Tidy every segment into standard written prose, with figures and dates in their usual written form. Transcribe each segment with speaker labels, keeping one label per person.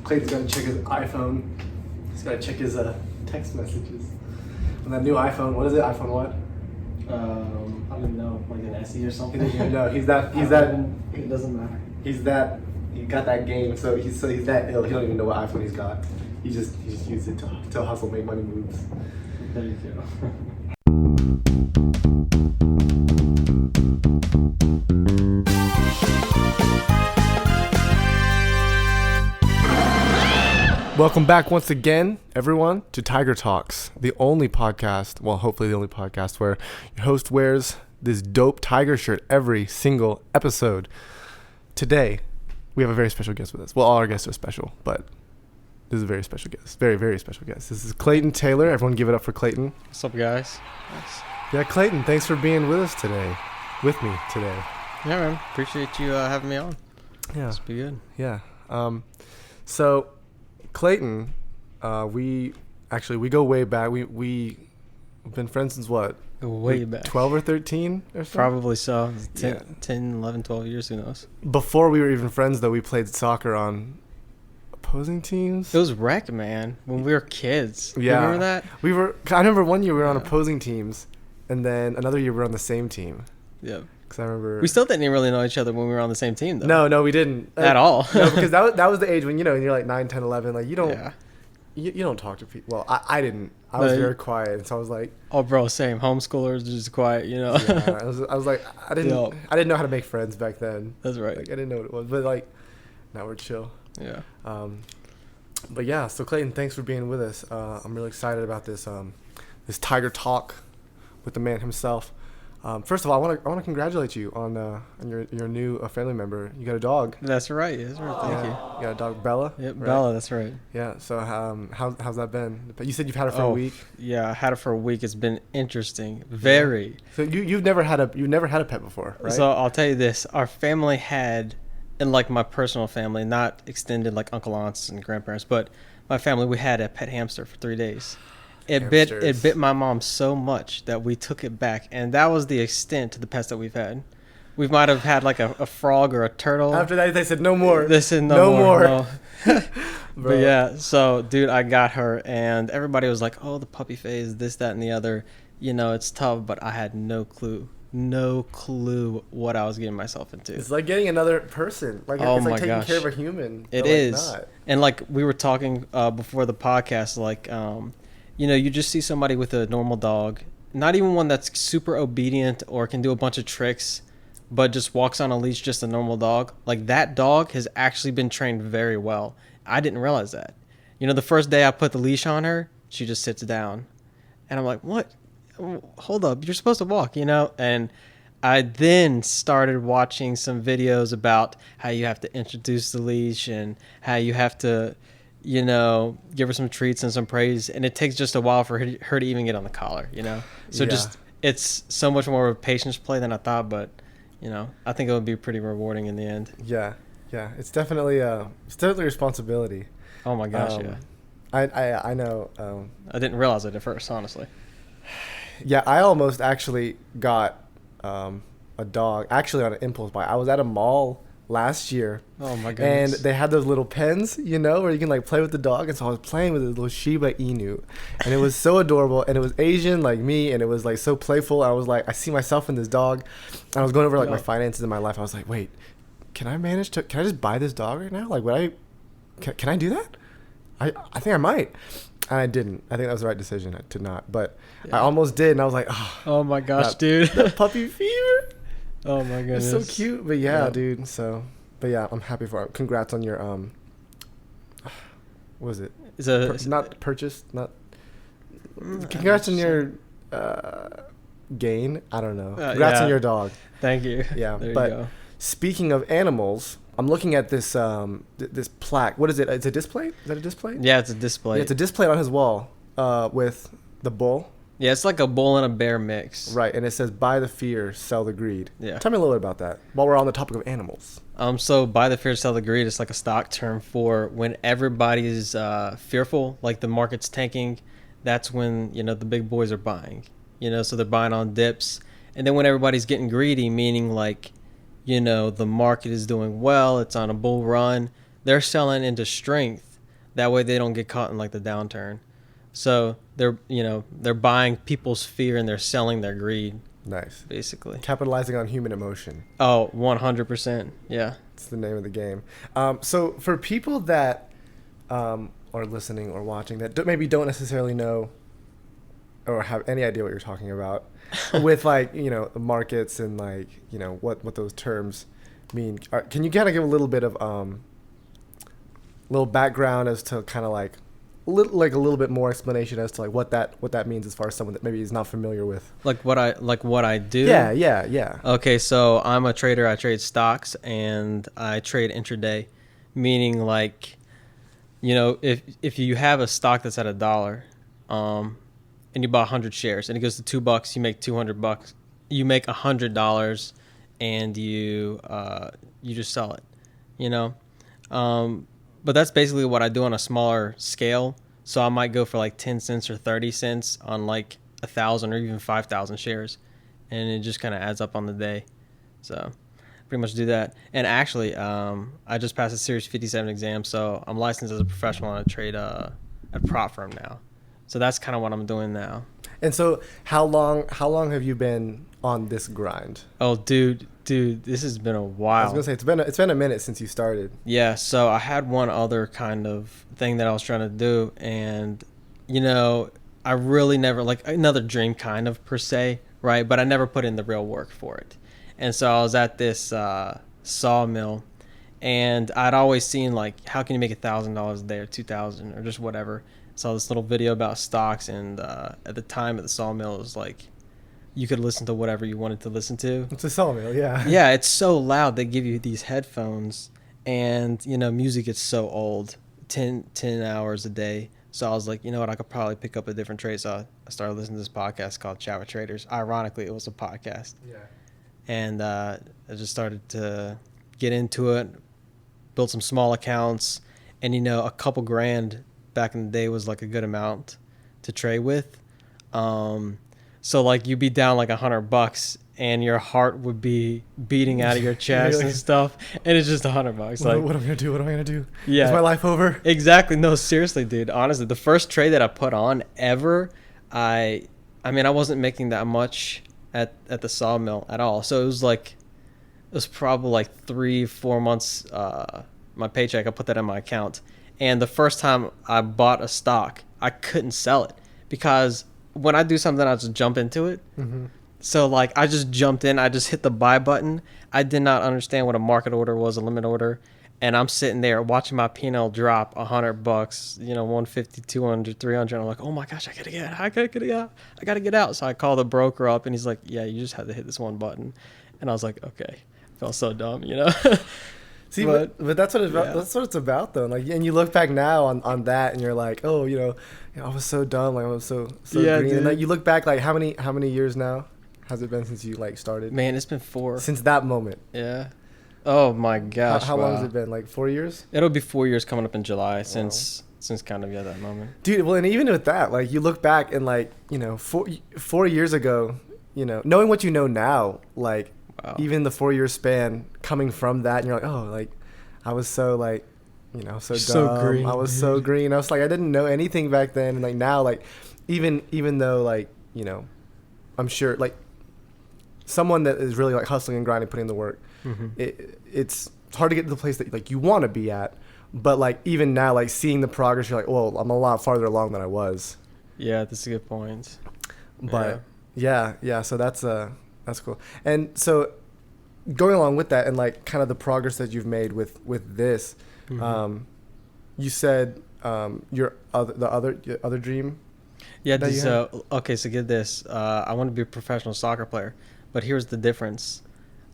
Speaker 1: Clayton's got to check his iPhone. He's got to check his text messages. And that new iPhone, what is it? iPhone what?
Speaker 2: I don't know, like an SE or something.
Speaker 1: No, he's that.
Speaker 2: It doesn't matter.
Speaker 1: He's that. He got that game, so he's that ill. He don't even know what iPhone he's got. He just used it to hustle, make money moves.
Speaker 2: There you go.
Speaker 1: Welcome back once again, everyone, to Tiger Talks, the only podcast, well, hopefully the only podcast where your host wears this dope tiger shirt every single episode. Today, we have a very special guest with us. Well, all our guests are special, but this is a very special guest. Very, very special guest. This is Clayton Taylor. Everyone give it up for Clayton.
Speaker 2: What's up, guys? Nice.
Speaker 1: Yeah, Clayton, thanks for being with us today. With me today.
Speaker 2: Yeah, man. Appreciate you having me on.
Speaker 1: Yeah.
Speaker 2: This will be good.
Speaker 1: Yeah. So, Clayton, we go way back. We've been friends since what?
Speaker 2: Way back.
Speaker 1: 12 or 13 or something?
Speaker 2: Probably so. 10, 11, 12 years, who knows?
Speaker 1: Before we were even friends, though, we played soccer on opposing teams.
Speaker 2: It was rec, man, when we were kids.
Speaker 1: Yeah.
Speaker 2: You remember that?
Speaker 1: I remember one year we were on opposing teams, and then another year we were on the same team.
Speaker 2: Yeah.
Speaker 1: Because I remember...
Speaker 2: We still didn't really know each other when we were on the same team, though.
Speaker 1: No, we didn't.
Speaker 2: At all.
Speaker 1: No, because that was the age when, you're like 9, 10, 11. Like, you don't...
Speaker 2: Yeah.
Speaker 1: You don't talk to people. Well, I didn't. I was very quiet, and so I was like...
Speaker 2: Oh, bro, same. Homeschoolers, just quiet, you know?
Speaker 1: Yeah, I was like... I didn't know how to make friends back then.
Speaker 2: That's right.
Speaker 1: Like, I didn't know what it was. But, like, now we're chill.
Speaker 2: Yeah.
Speaker 1: But, yeah, so, Clayton, thanks for being with us. I'm really excited about this this Tiger Talk with the man himself. First of all, I want to congratulate you on your new family member. You got a dog.
Speaker 2: That's right. Thank you.
Speaker 1: You got a dog, Bella.
Speaker 2: Yep,
Speaker 1: right? Bella.
Speaker 2: That's right.
Speaker 1: Yeah. So how's that been? You said you've had her for a week.
Speaker 2: Yeah, I had it for a week. It's been interesting. Very.
Speaker 1: Yeah. So you've never had a pet before, right?
Speaker 2: So I'll tell you this: our family had, and like my personal family, not extended like uncle, aunts, and grandparents, but my family, we had a pet hamster for 3 days. It bit my mom so much that we took it back, and that was the extent to the pets that we've had. We might have had like a frog or a turtle.
Speaker 1: After that, they said no more.
Speaker 2: They said no more. No.
Speaker 1: But
Speaker 2: yeah, so dude, I got her, and everybody was like, "Oh, the puppy phase, this, that, and the other." You know, it's tough, but I had no clue what I was getting myself into.
Speaker 1: It's like getting another person. Like it's like taking care of a human.
Speaker 2: It is, and like we were talking before the podcast, like. You know, you just see somebody with a normal dog, not even one that's super obedient or can do a bunch of tricks, but just walks on a leash, just a normal dog. Like, that dog has actually been trained very well. I didn't realize that. You know, the first day I put the leash on her, she just sits down. And I'm like, what? Hold up. You're supposed to walk, you know? And I then started watching some videos about how you have to introduce the leash and how you have to... you know, give her some treats and some praise, and it takes just a while for her to even get on the collar, you know? So it's so much more of a patience play than I thought, but, you know, I think it would be pretty rewarding in the end.
Speaker 1: Yeah. It's definitely responsibility.
Speaker 2: Oh my gosh, yeah.
Speaker 1: I know.
Speaker 2: I didn't realize it at first, honestly.
Speaker 1: Yeah, I almost actually got a dog, actually on an impulse buy. I was at a mall last year.
Speaker 2: Oh my goodness.
Speaker 1: And they had those little pens, you know, where you can like play with the dog. And so I was playing with a little Shiba Inu, and it was so adorable, and it was Asian like me, and it was like so playful. I was like, I see myself in this dog. And I was going over like my finances in my life. I was like, wait, can I just buy this dog right now? Like, can I do that? I think I might. And I didn't. I think that was the right decision to not, but I almost did. And I was like,
Speaker 2: oh my gosh, dude.
Speaker 1: That puppy fever.
Speaker 2: Oh my goodness.
Speaker 1: It's so cute. But yeah, dude. So, but yeah, I'm happy for it. Congrats on your, what was it? Not purchase, not, congrats on your, gain. I don't know. Congrats on your dog.
Speaker 2: Thank you.
Speaker 1: Yeah.
Speaker 2: There
Speaker 1: but
Speaker 2: you go.
Speaker 1: Speaking of animals, I'm looking at this, this plaque. What is it? It's a display? Is that a display?
Speaker 2: Yeah, it's a display.
Speaker 1: Yeah, it's a display on his wall, with the bull.
Speaker 2: Yeah, it's like a bull and a bear mix.
Speaker 1: Right, and it says, buy the fear, sell the greed.
Speaker 2: Yeah.
Speaker 1: Tell me a little bit about that, while we're on the topic of animals.
Speaker 2: So buy the fear, sell the greed is like a stock term for when everybody is fearful, like the market's tanking, that's when, you know, the big boys are buying. You know, so they're buying on dips. And then when everybody's getting greedy, meaning like, you know, the market is doing well, it's on a bull run, they're selling into strength That way they don't get caught in like the downturn. So they're buying people's fear and they're selling their greed.
Speaker 1: Nice.
Speaker 2: Basically.
Speaker 1: Capitalizing on human emotion.
Speaker 2: Oh, 100%. Yeah.
Speaker 1: It's the name of the game. So for people that are listening or watching that maybe don't necessarily know or have any idea what you're talking about with like, the markets and like, what those terms mean. Can you kind of give a little bit of little background as to kind of like a little bit more explanation as to like what that means as far as someone that maybe is not familiar with
Speaker 2: what I do?
Speaker 1: Yeah.
Speaker 2: Okay, so I'm a trader. I trade stocks and I trade intraday, meaning like, if you have a stock that's at $1, and you buy 100 shares and it goes to $2, you make $200. You make $100 and you just sell it, But that's basically what I do on a smaller scale. So I might go for like 10 cents or 30 cents on like 1,000 or even 5,000 shares. And it just kind of adds up on the day. So pretty much do that. And actually, I just passed a Series 57 exam. So I'm licensed as a professional and I trade at a prop firm now. So that's kind of what I'm doing now.
Speaker 1: And so how long have you been on this grind?
Speaker 2: Oh, dude, this has been a while.
Speaker 1: I was gonna say it's been a minute since you started.
Speaker 2: Yeah, so I had one other kind of thing that I was trying to do, and I really never, like, another dream kind of per se, right? But I never put in the real work for it. And so I was at this sawmill, and I'd always seen like, how can you make $1,000 a day or 2,000 or just whatever. Saw this little video about stocks, and at the time at the sawmill, it was like you could listen to whatever you wanted to listen to.
Speaker 1: It's a sawmill, yeah.
Speaker 2: Yeah, it's so loud. They give you these headphones, and music is so old, 10 hours a day. So I was like, you know what, I could probably pick up a different trade. So I started listening to this podcast called Chat with Traders. Ironically, it was a podcast.
Speaker 1: Yeah.
Speaker 2: And I just started to get into it, built some small accounts, and a couple grand back in the day was like a good amount to trade with. So like you'd be down like $100 and your heart would be beating out of your chest and stuff, and it's just $100. Like,
Speaker 1: what am I gonna do? What am I gonna do?
Speaker 2: Yeah,
Speaker 1: is my life over?
Speaker 2: Exactly. No, seriously, dude. Honestly, the first trade that I put on ever, I wasn't making that much at the sawmill at all. So it was probably like 3-4 months. My paycheck, I put that in my account. And the first time I bought a stock, I couldn't sell it because when I do something, I just jump into it.
Speaker 1: Mm-hmm.
Speaker 2: So like I just jumped in, I just hit the buy button. I did not understand what a market order was, a limit order. And I'm sitting there watching my P&L drop $100, 150, 200, 300. I'm like, oh my gosh, I gotta get out. So I call the broker up and he's like, yeah, you just had to hit this one button. And I was like, okay. I felt so dumb,
Speaker 1: See, but that's what it's about. That's what it's about, though. Like, and you look back now on that, and you're like, oh, I was so dumb. Like, I was so
Speaker 2: yeah,
Speaker 1: green.
Speaker 2: dude.
Speaker 1: And like, you look back, like, how many years now has it been since you like started?
Speaker 2: Man, it's been 4.
Speaker 1: Since that moment.
Speaker 2: Yeah. Oh my gosh.
Speaker 1: How long has it been? Like 4 years?
Speaker 2: It'll be 4 years coming up in July since kind of that moment.
Speaker 1: Dude, well, and even with that, like, you look back and like, 4 years ago, knowing what you know now, like. Wow. Even the 4-year span coming from that, and you're like, oh, like, I was so like, so dumb.
Speaker 2: Green,
Speaker 1: I was so green. I was like, I didn't know anything back then, and like now, like, even though like, I'm sure like someone that is really like hustling and grinding, putting in the work,
Speaker 2: mm-hmm.
Speaker 1: it's hard to get to the place that like you want to be at, but like even now, like seeing the progress, you're like, well, I'm a lot farther along than I was.
Speaker 2: Yeah, that's a good point.
Speaker 1: But yeah, so that's cool. And so going along with that and like kind of the progress that you've made with this, mm-hmm. You said your other dream.
Speaker 2: Yeah. So get this. I want to be a professional soccer player, but here's the difference.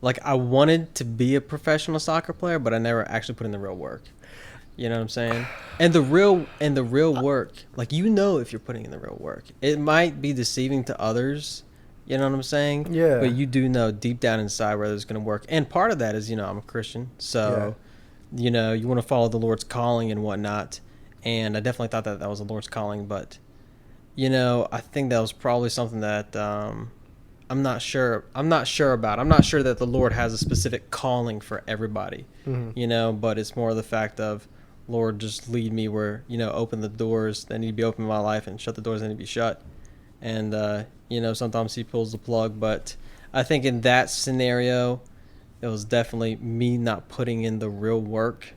Speaker 2: Like I wanted to be a professional soccer player, but I never actually put in the real work. You know what I'm saying? And the real work, like if you're putting in the real work, it might be deceiving to others. You know what I'm saying?
Speaker 1: Yeah.
Speaker 2: But you do know deep down inside whether it's going to work. And part of that is, I'm a Christian. So, you want to follow the Lord's calling and whatnot. And I definitely thought that was the Lord's calling. But, I think that was probably something that I'm not sure about. I'm not sure that the Lord has a specific calling for everybody,
Speaker 1: mm-hmm.
Speaker 2: But it's more the fact of Lord, just lead me where, open the doors that need to be open in my life and shut the doors that need to be shut. And, sometimes he pulls the plug. But I think in that scenario, it was definitely me not putting in the real work.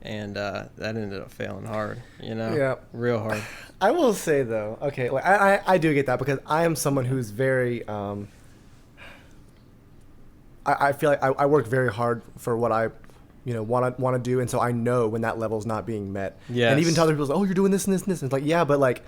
Speaker 2: And that ended up failing hard,
Speaker 1: Yeah.
Speaker 2: real hard.
Speaker 1: I will say though, okay, like I do get that because I am someone who's very I feel like I work very hard for what I want to do, and so I know when that level's not being met.
Speaker 2: Yes.
Speaker 1: And even tell other people, oh, you're doing this and this and this. And it's like, yeah, but like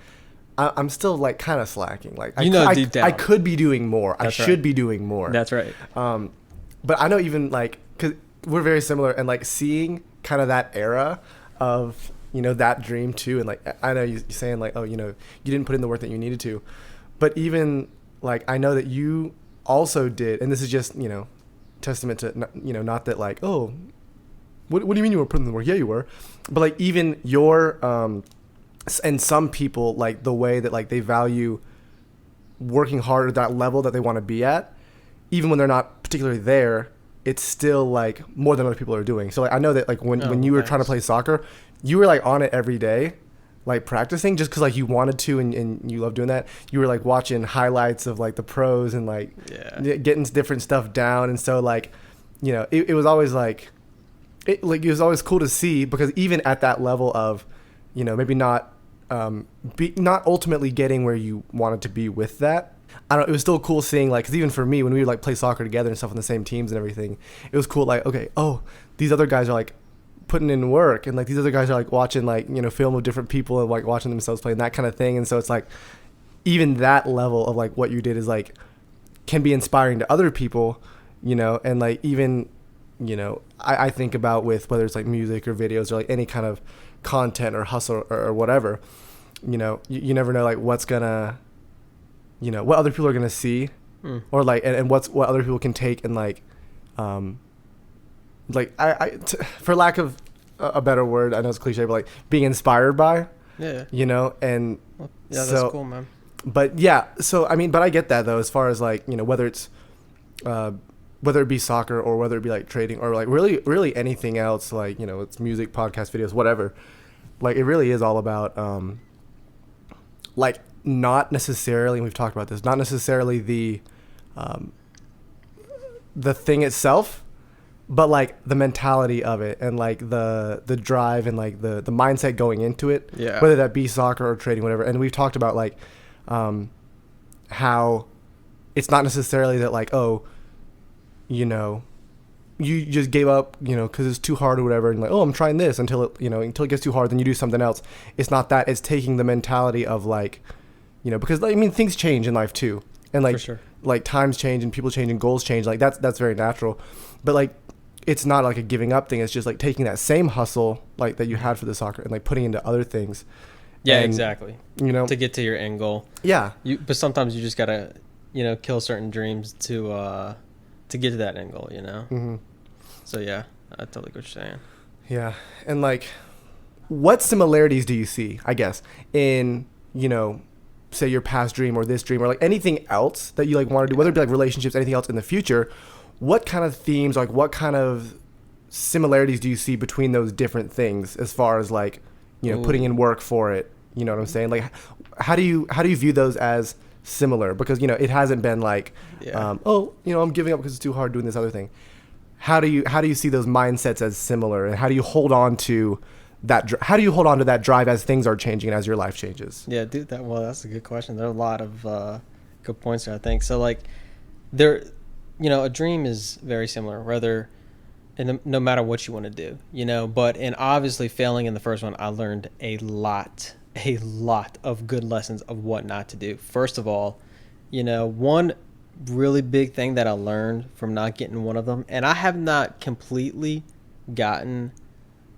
Speaker 1: I'm still like kind of slacking. Like
Speaker 2: deep down.
Speaker 1: I could be doing more.
Speaker 2: That's
Speaker 1: I should be doing more.
Speaker 2: That's right.
Speaker 1: But I know even like because we're very similar, and like seeing kind of that era of that dream too, and like I know you're saying like, oh, you didn't put in the work that you needed to, but even like I know that you also did, and this is just testament to not that like, oh, what do you mean you were putting in the work? Yeah, you were, but like even your and some people like the way that like they value working hard at that level that they want to be at, even when they're not particularly there, it's still like more than other people are doing. So like I know that like when you were trying to play soccer, you were like on it every day, like practicing just because like you wanted to and you love doing that. You were like watching highlights of like the pros and like getting different stuff down. And so like it was always like it was always cool to see, because even at that level of maybe not not ultimately getting where you wanted to be with that, I don't know, it was still cool seeing like, because even for me when we would like play soccer together and stuff on the same teams and everything, it was cool like, okay, oh, these other guys are like putting in work, and like these other guys are like watching like film of different people and like watching themselves play and that kind of thing. And so it's like even that level of like what you did is like can be inspiring to other people, and like even I think about with whether it's like music or videos or like any kind of content or hustle or whatever, you never know like what's gonna what other people are gonna see, or like and what other people can take and like like for lack of a better word, I know it's cliche, but like being inspired by, and
Speaker 2: yeah, that's cool, man.
Speaker 1: But yeah, so I mean, but I get that though, as far as like whether it's whether it be soccer or whether it be like trading or like really anything else, like it's music, podcast, videos, whatever, like it really is all about like not necessarily, and we've talked about this, not necessarily the thing itself, but like the mentality of it and like the drive and like the mindset going into it, whether that be soccer or trading, whatever. And we've talked about like how it's not necessarily that like, oh, you just gave up, because it's too hard or whatever, and like, oh, I'm trying this until it until it gets too hard, then you do something else. It's not that. It's taking the mentality of like, because I mean things change in life too, and like,
Speaker 2: for sure,
Speaker 1: like times change and people change and goals change. Like that's very natural, but like it's not like a giving up thing. It's just like taking that same hustle like that you had for the soccer and like putting into other things.
Speaker 2: Yeah,
Speaker 1: and,
Speaker 2: exactly. To get to your end goal.
Speaker 1: Yeah.
Speaker 2: But sometimes you just gotta kill certain dreams to get to that end goal.
Speaker 1: Mm-hmm.
Speaker 2: So yeah, I totally get what you're saying.
Speaker 1: Yeah, and like, what similarities do you see, I guess, in say your past dream or this dream or like anything else that you like want to do, whether it be like relationships, anything else in the future? What kind of themes, like what kind of similarities do you see between those different things as far as like putting in work for it? You know what I'm saying? Like, how do you view those as similar? Because it hasn't been like, oh, I'm giving up because it's too hard doing this other thing. How do you see those mindsets as similar, and how do you hold on to that? How do you hold on to that drive as things are changing and as your life changes?
Speaker 2: Yeah, dude. That's a good question. There are a lot of good points there, I think. So like, a dream is very similar, whether, and no matter what you want to do, But and obviously, failing in the first one, I learned a lot of good lessons of what not to do. First of all, one really big thing that I learned from not getting one of them, and I have not completely gotten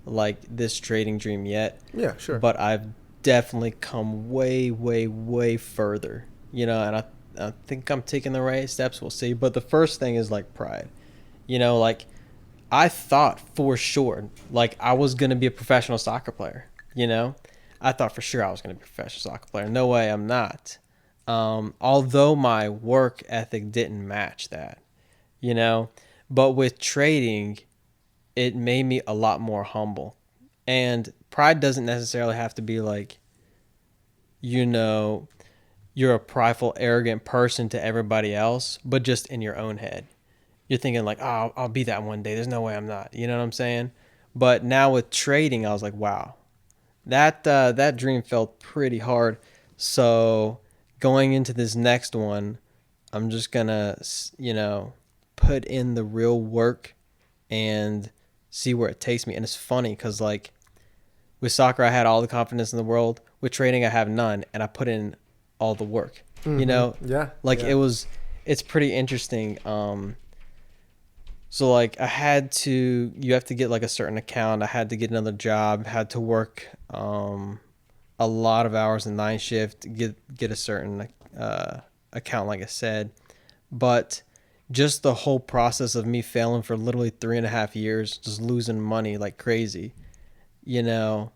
Speaker 2: like this trading dream yet.
Speaker 1: Yeah, sure.
Speaker 2: But I've definitely come way, way, way further, and I think I'm taking the right steps. We'll see. But the first thing is like pride, like I thought for sure, like I was going to be a professional soccer player, I thought for sure I was going to be a professional soccer player. No way, I'm not. Although my work ethic didn't match that, but with trading, it made me a lot more humble. And pride doesn't necessarily have to be like, you know, you're a prideful, arrogant person to everybody else, but just in your own head. You're thinking like, oh, I'll be that one day. There's no way I'm not. You know what I'm saying? But now with trading, I was like, wow, that dream felt pretty hard. So going into this next one, I'm just gonna, put in the real work and see where it takes me. And it's funny because like with soccer, I had all the confidence in the world. With trading, I have none, and I put in all the work.
Speaker 1: Yeah.
Speaker 2: Like
Speaker 1: yeah.
Speaker 2: it's pretty interesting. So like you have to get like a certain account. I had to get another job, had to work a lot of hours in night shift, get a certain account, like I said. But just the whole process of me failing for literally 3.5 years, just losing money like crazy, you know,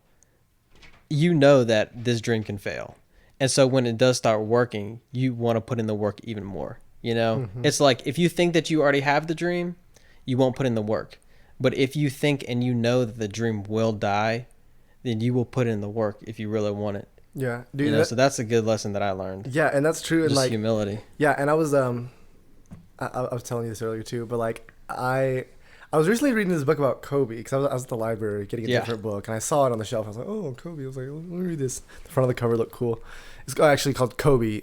Speaker 2: that this dream can fail. And so when it does start working, you want to put in the work even more, It's like if you think that you already have the dream, you won't put in the work. But if you think and you know that the dream will die, then you will put in the work if you really want it.
Speaker 1: Yeah, dude.
Speaker 2: So that's a good lesson that I learned.
Speaker 1: Yeah, and that's true.
Speaker 2: Just
Speaker 1: and like
Speaker 2: humility.
Speaker 1: Yeah, and I was I was telling you this earlier too, but like I was recently reading this book about Kobe because I was at the library getting a different book, and I saw it on the shelf. I was like, oh, Kobe. I was like, let me read this. The front of the cover looked cool. It's actually called Kobe,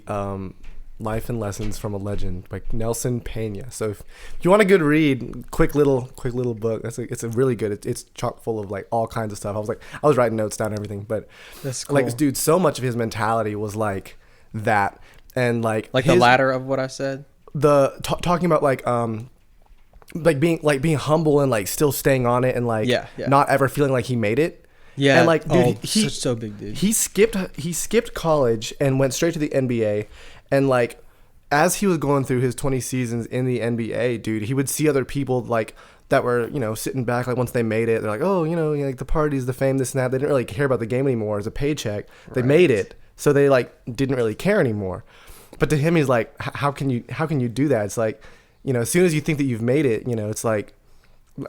Speaker 1: Life and Lessons from a Legend by Nelson Pena. So if you want a good read, quick little book. It's a really good. It's chock full of like all kinds of stuff. I was writing notes down and everything, but
Speaker 2: that's cool.
Speaker 1: Like, dude, so much of his mentality was like that, and like
Speaker 2: the latter of what I said.
Speaker 1: Talking about like being humble and like still staying on it and like not ever feeling like he made it.
Speaker 2: Yeah,
Speaker 1: and like dude,
Speaker 2: he's so big, dude.
Speaker 1: He skipped college and went straight to the NBA, and like as he was going through his 20 seasons in the NBA, dude, he would see other people like that were sitting back like once they made it, they're like, oh, like the parties, the fame, this and that. They didn't really care about the game anymore as a paycheck. They made it, so they like didn't really care anymore. But to him, he's like, how can you do that? It's like, as soon as you think that you've made it, it's like,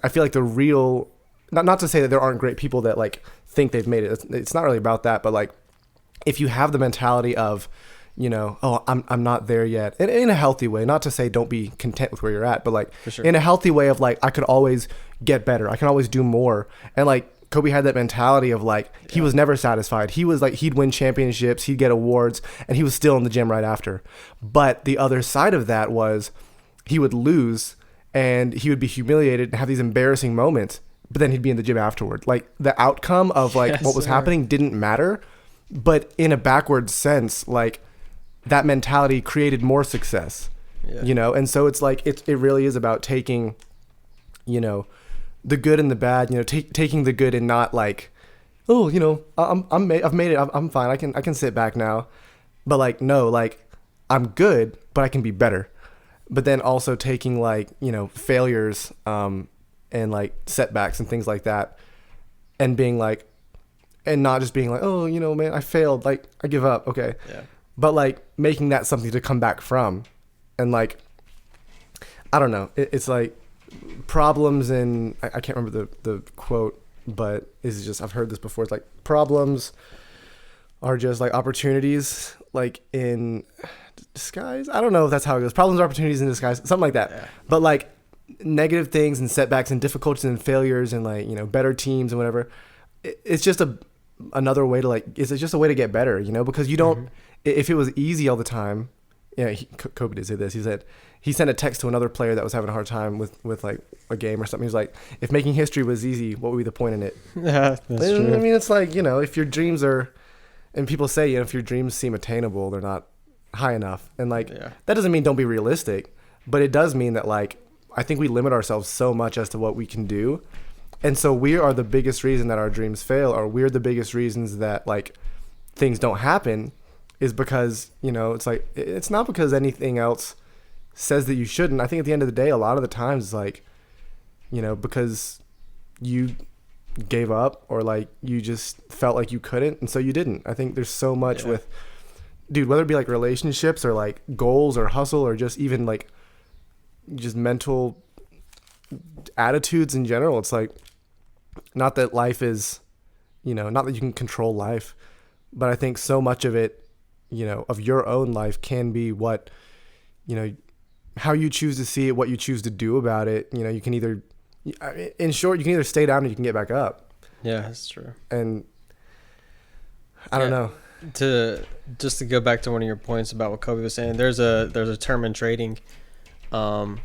Speaker 1: I feel like the real, not to say that there aren't great people that like think they've made it. It's not really about that. But like, if you have the mentality of, oh, I'm not there yet, and in a healthy way, not to say don't be content with where you're at, but like in a healthy way of like, I could always get better. I can always do more. And like, Kobe had that mentality of like, he was never satisfied. He was like, he'd win championships, he'd get awards, and he was still in the gym right after. But the other side of that was he would lose and he would be humiliated and have these embarrassing moments, but then he'd be in the gym afterward. Like the outcome of like what was happening didn't matter, but in a backward sense, like that mentality created more success, And so it's like, it really is about taking, the good and the bad, taking the good and not like, oh, I've made it. I'm fine. I can sit back now. But like, no, like I'm good, but I can be better. But then also taking like, failures, and like setbacks and things like that, and being like, and not just being like, oh, man, I failed. Like I give up. Okay.
Speaker 2: Yeah.
Speaker 1: But like making that something to come back from, and like, I don't know. It's like, problems, and I can't remember the quote, but it's just, I've heard this before. It's like, problems are just like opportunities like in disguise. I don't know if that's how it goes. Problems are opportunities in disguise, something like that. Yeah. But like negative things and setbacks and difficulties and failures and like, better teams and whatever, it's just another way to like, it's just a way to get better, because you don't, if it was easy all the time, Kobe did say this. He said he sent a text to another player that was having a hard time with like a game or something. He was like, if making history was easy, what would be the point in it?
Speaker 2: Yeah, that's true.
Speaker 1: I mean, it's like, if your dreams are, and people say, if your dreams seem attainable, they're not high enough. And like, that doesn't mean don't be realistic, but it does mean that like, I think we limit ourselves so much as to what we can do. And so we are the biggest reason that our dreams fail, or we're the biggest reasons that like things don't happen, is because, it's like, it's not because anything else says that you shouldn't. I think at the end of the day, a lot of the times it's like, because you gave up, or like you just felt like you couldn't, and so you didn't. I think there's so much with, dude, whether it be like relationships or like goals or hustle or just even like just mental attitudes in general. It's like, not that life is not that you can control life, but I think so much of it, of your own life can be what, how you choose to see it, what you choose to do about it. You can either, in short, you can either stay down or you can get back up.
Speaker 2: Yeah, that's true.
Speaker 1: And I don't know.
Speaker 2: To go back to one of your points about what Kobe was saying, there's a term in trading, because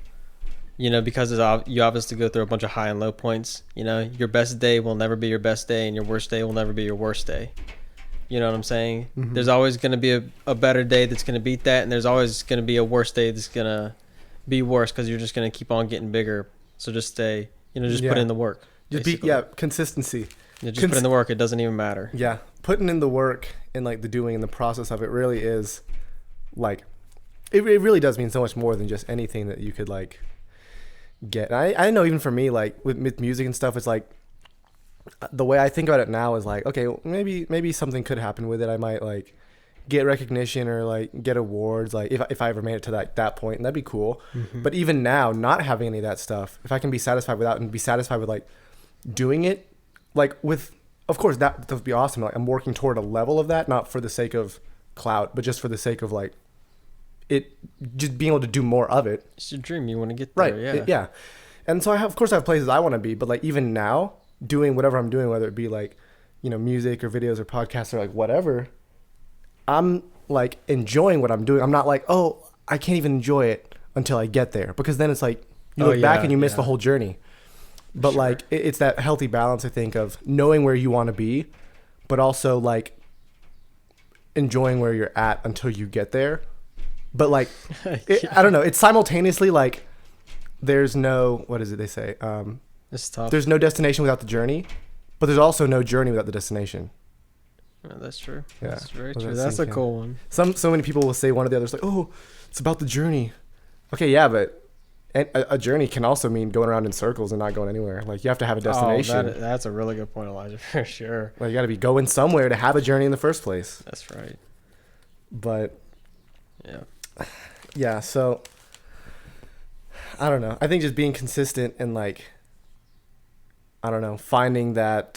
Speaker 2: you obviously go through a bunch of high and low points. Your best day will never be your best day, and your worst day will never be your worst day. You know what I'm saying? Mm-hmm. There's always going to be a better day that's going to beat that, and there's always going to be a worse day that's going to be worse because you're just going to keep on getting bigger. So just stay, put in the work.
Speaker 1: Consistency.
Speaker 2: Yeah, just put in the work. It doesn't even matter.
Speaker 1: Yeah, putting in the work and like the doing and the process of it really is like, it really does mean so much more than just anything that you could like get. And I know even for me, like with music and stuff, it's like the way I think about it now is like, okay, maybe something could happen with it. I might like get recognition or like get awards, like if I ever made it to that point, and that'd be cool. Mm-hmm. But even now, not having any of that stuff, if I can be satisfied with that and be satisfied with like doing it, like with, of course that would be awesome. Like I'm working toward a level of that, not for the sake of clout, but just for the sake of like it, just being able to do more of it.
Speaker 2: It's your dream. You want to get there.
Speaker 1: Right. Yeah. And so I have places I want to be, but like even now doing whatever I'm doing, whether it be like, music or videos or podcasts or like whatever, I'm like enjoying what I'm doing. I'm not like, oh, I can't even enjoy it until I get there, because then it's like you look back and you miss the whole journey. But like it's that healthy balance, I think, of knowing where you want to be, but also like enjoying where you're at until you get there. But like, I don't know. It's simultaneously like there's no, what is it they say?
Speaker 2: It's tough.
Speaker 1: There's no destination without the journey, but there's also no journey without the destination.
Speaker 2: Yeah, that's true.
Speaker 1: Yeah,
Speaker 2: that's very true. That's a cool one.
Speaker 1: So many people will say one or the other. It's like, oh, it's about the journey. Okay, yeah, but a journey can also mean going around in circles and not going anywhere. Like you have to have a destination.
Speaker 2: Oh, that's a really good point, Elijah, for sure.
Speaker 1: Like you got to be going somewhere to have a journey in the first place.
Speaker 2: That's right.
Speaker 1: But yeah. So I don't know. I think just being consistent and like, I don't know, finding that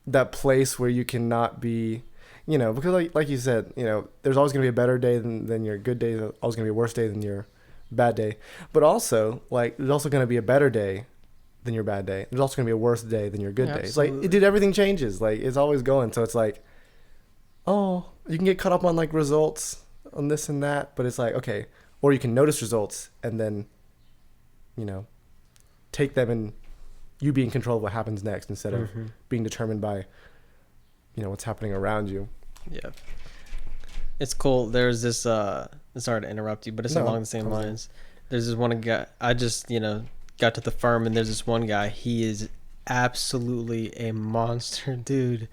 Speaker 1: that place where you cannot be, because like you said, there's always going to be a better day than your good day. There's always going to be a worse day than your bad day. But also, like, there's also going to be a better day than your bad day. There's also going to be a worse day than your good day. It's like, everything changes. Like, it's always going. So it's like, oh, you can get caught up on like results on this and that, but it's like, okay, or you can notice results and then, take them and you be in control of what happens next instead of being determined by, what's happening around you.
Speaker 2: Yeah. It's cool. There's this, sorry to interrupt you, but it's along the same lines. There's this one guy, I just, got to the firm, and there's this one guy. He is absolutely a monster, dude.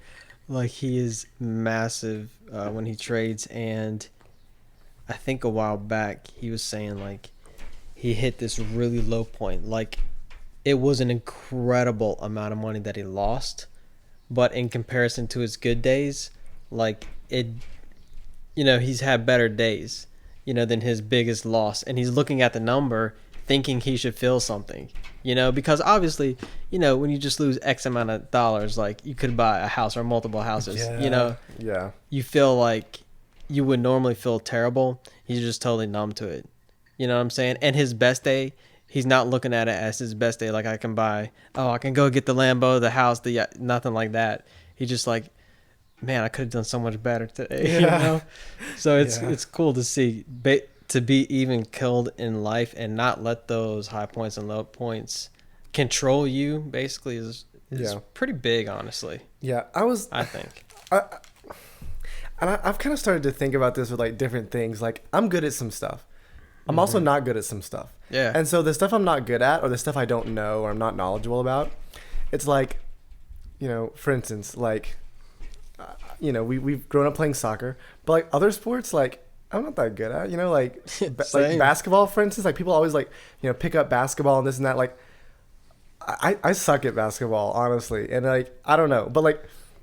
Speaker 2: Like, he is massive when he trades, and I think a while back he was saying, like, he hit this really low point. Like, it was an incredible amount of money that he lost, but in comparison to his good days, like it, he's had better days, than his biggest loss. And he's looking at the number thinking he should feel something, because obviously, when you just lose X amount of dollars, like you could buy a house or multiple houses,
Speaker 1: Yeah.
Speaker 2: You feel like you would normally feel terrible. He's just totally numb to it. You know what I'm saying? And his best day, he's not looking at it as his best day. Like I can go get the Lambo, the house, nothing like that. He's just like, man, I could have done so much better today.
Speaker 1: Yeah.
Speaker 2: So it's cool to see to be even killed in life and not let those high points and low points control you. Basically, is pretty big, honestly.
Speaker 1: Yeah, I think. I've kind of started to think about this with like different things. Like I'm good at some stuff. I'm also not good at some stuff.
Speaker 2: Yeah.
Speaker 1: And so the stuff I'm not good at or the stuff I don't know or I'm not knowledgeable about, it's like, for instance, like, we've grown up playing soccer, but like other sports, like I'm not that good at, like, like basketball, for instance, like people always like, pick up basketball and this and that. Like I suck at basketball, honestly. And like, I don't know, but like,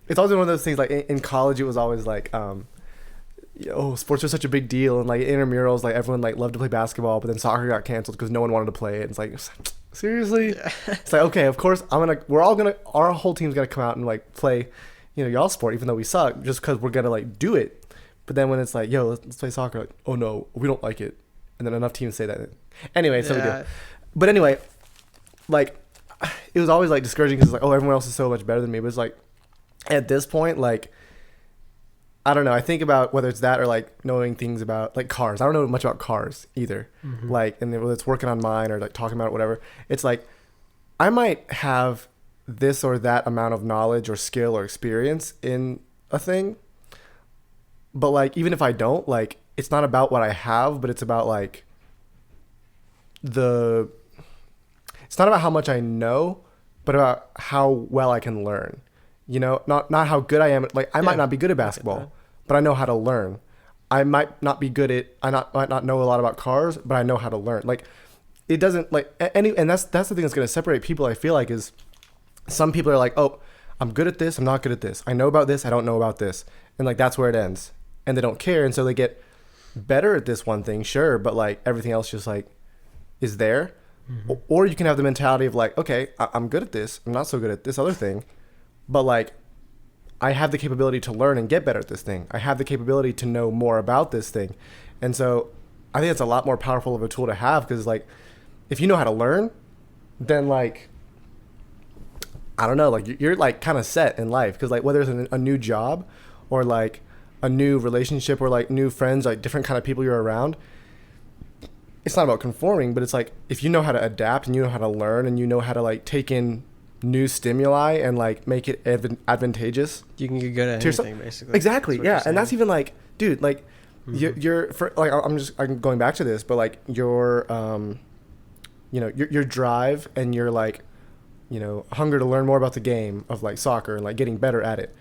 Speaker 1: it's always one of those things like in college, it was always like, oh, sports are such a big deal, and like intramurals, like everyone like loved to play basketball, but then soccer got canceled because no one wanted to play it. It's like, seriously? It's like, okay, of course our whole team's gonna come out and like play, y'all sport, even though we suck, just because we're gonna like do it. But then when it's like, yo, let's play soccer, like, oh no, we don't like it, and then enough teams say that. Anyway, so we do. But anyway, like, it was always like discouraging because like, oh, everyone else is so much better than me. But it's like, at this point, like, I don't know. I think about whether it's that or like knowing things about like cars. I don't know much about cars either. Mm-hmm. Like, and whether it's working on mine or like talking about it, whatever. It's like, I might have this or that amount of knowledge or skill or experience in a thing. But like, even if I don't, like, it's not about what I have, but it's about like it's not about how much I know, but about how well I can learn. Not how good I am. Like, I might not be good at basketball, but I know how to learn. I might not be good at, might not know a lot about cars, but I know how to learn. Like, it doesn't like and that's the thing that's going to separate people. I feel like is some people are like, oh, I'm good at this, I'm not good at this. I know about this, I don't know about this, and like that's where it ends. And they don't care, and so they get better at this one thing, sure, but like everything else just like is there. Mm-hmm. Or you can have the mentality of like, okay, I'm good at this, I'm not so good at this other thing. But like, I have the capability to learn and get better at this thing. I have the capability to know more about this thing. And so I think it's a lot more powerful of a tool to have, because like, if you know how to learn, then like, I don't know, like you're like kind of set in life. Because like, whether it's a new job or like a new relationship or like new friends, like different kind of people you're around, it's not about conforming, but it's like, if you know how to adapt and you know how to learn and you know how to like take in new stimuli and like make it advantageous,
Speaker 2: you can get good at anything, basically.
Speaker 1: Exactly. Yeah. And that's even like, dude, like you're for like, I'm going back to this, but like your drive and your like, hunger to learn more about the game of like soccer and like getting better at it.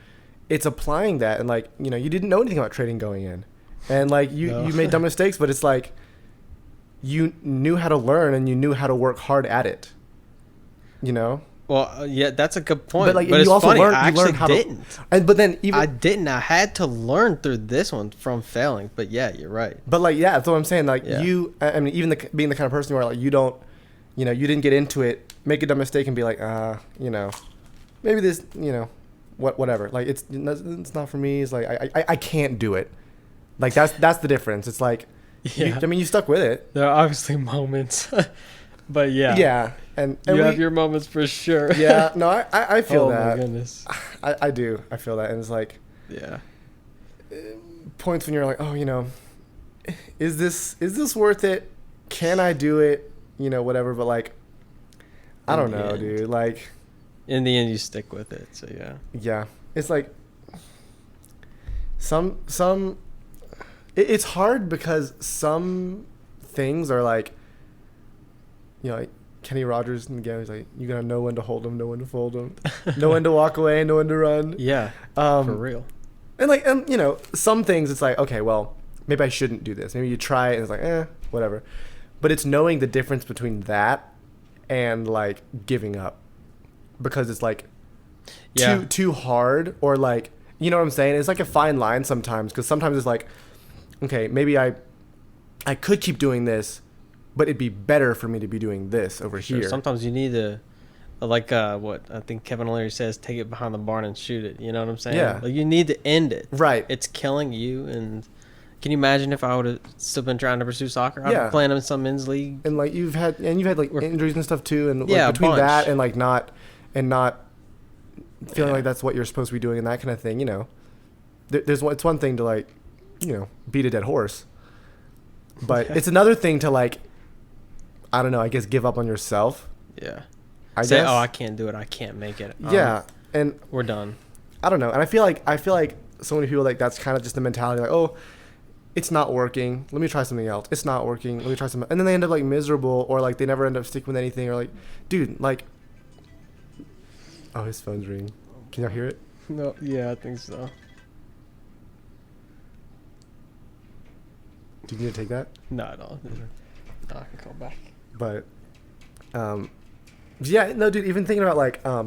Speaker 1: It's applying that, and like, you didn't know anything about trading going in, and like you made dumb mistakes, but it's like you knew how to learn and you knew how to work hard at it.
Speaker 2: Well, yeah, that's a good point.
Speaker 1: But like,
Speaker 2: but
Speaker 1: you
Speaker 2: it's
Speaker 1: also
Speaker 2: funny.
Speaker 1: learned,
Speaker 2: I actually
Speaker 1: how
Speaker 2: didn't.
Speaker 1: But then
Speaker 2: I didn't. I had to learn through this one from failing. But yeah, you're right.
Speaker 1: But like, yeah, that's what I'm saying. Like I mean, even being the kind of person where like you don't, you didn't get into it, make a dumb mistake and be like, maybe this, whatever. Like it's not for me. It's like I can't do it. Like that's the difference. It's like, you stuck with it.
Speaker 2: There are obviously moments, but yeah.
Speaker 1: Yeah. And
Speaker 2: you have your moments for sure.
Speaker 1: Yeah, no, I feel that.
Speaker 2: Oh my goodness.
Speaker 1: I do. I feel that. And it's like,
Speaker 2: yeah,
Speaker 1: points when you're like, oh, is this worth it? Can I do it? Whatever. But like, I don't know, dude. Like,
Speaker 2: in the end, you stick with it. So yeah.
Speaker 1: Yeah, it's like it's hard because some things are like, like Kenny Rogers in the game, he's like, you gotta know when to hold them, know when to fold them, know when to walk away, know when to run.
Speaker 2: Yeah, for real.
Speaker 1: And like, some things it's like, okay, well, maybe I shouldn't do this. Maybe you try it and it's like, whatever. But it's knowing the difference between that and like giving up, because it's like too hard, or like, you know what I'm saying? It's like a fine line sometimes, because sometimes it's like, okay, maybe I could keep doing this, but it'd be better for me to be doing this over here.
Speaker 2: Sometimes you need to, like what I think Kevin O'Leary says, take it behind the barn and shoot it. You know what I'm saying?
Speaker 1: Yeah.
Speaker 2: Like, you need to end it.
Speaker 1: Right.
Speaker 2: It's killing you. And can you imagine if I would have still been trying to pursue soccer? I've been playing in some men's league.
Speaker 1: And like you've had like injuries and stuff too. And
Speaker 2: like,
Speaker 1: between that and like not feeling like that's what you're supposed to be doing and that kind of thing, it's one thing to like, beat a dead horse, but it's another thing to like, I don't know, I guess give up on yourself.
Speaker 2: Yeah.
Speaker 1: I
Speaker 2: say,
Speaker 1: guess.
Speaker 2: oh, I can't do it. I can't make it.
Speaker 1: Yeah. And
Speaker 2: we're done.
Speaker 1: I don't know. And I feel like so many people, like, that's kind of just the mentality, like, oh, it's not working, let me try something else. It's not working, let me try something. And then they end up like miserable, or like they never end up sticking with anything, or like, dude, like, oh, his phone's ringing. Can y'all hear it?
Speaker 2: No. Yeah, I think so.
Speaker 1: Do you need to take that?
Speaker 2: No, I don't. No, I can call back.
Speaker 1: But, yeah, no, dude, even thinking about like, I